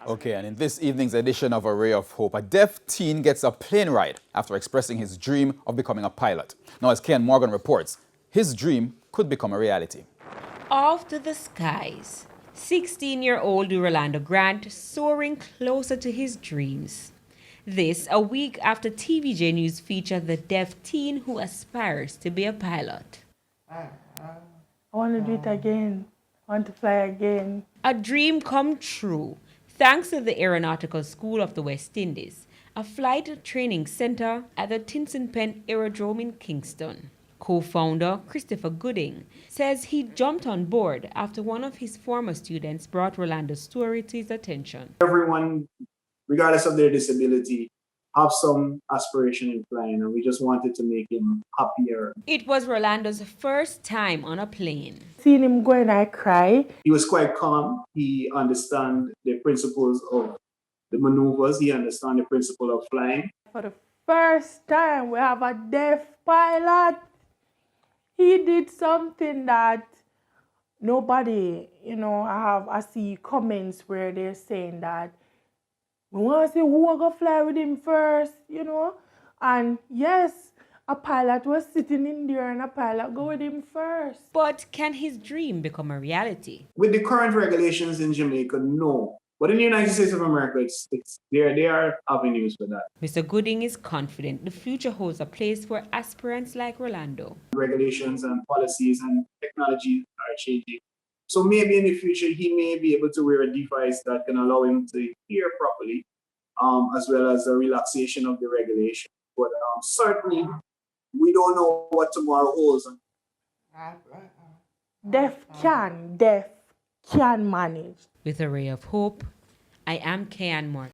Okay, and in this evening's edition of A Ray of Hope, a deaf teen gets a plane ride after expressing his dream of becoming a pilot. Now, as Ken Morgan reports, his dream could become a reality. Off to the skies, 16-year-old Rolando Grant soaring closer to his dreams. This a week after TVJ News featured the deaf teen who aspires to be a pilot. I want to do it again. I want to fly again. A dream come true thanks to the Aeronautical School of the West Indies, a flight training center at the Tinson Pen Aerodrome in Kingston. Co-founder Christopher Gooding says he jumped on board after one of his former students brought Rolando's story to his attention. Everyone, regardless of their disability, have some aspiration in flying, and we just wanted to make him happier. It was Rolando's first time on a plane. Seeing him going, I cry. He was quite calm. He understands the principles of the maneuvers. He understands the principle of flying. For the first time, we have a deaf pilot. He did something that nobody, I see comments where they're saying that we want to see who are going to fly with him first, And yes, a pilot was sitting in there and a pilot go with him first. But can his dream become a reality? With the current regulations in Jamaica, no. But in the United States of America, there are avenues for that. Mr. Gooding is confident the future holds a place for aspirants like Rolando. Regulations and policies and technology are changing. So maybe in the future, he may be able to wear a device that can allow him to hear properly, as well as the relaxation of the regulation. But certainly, we don't know what tomorrow holds. Deaf can manage. With A Ray of Hope, I am Kean Morgan.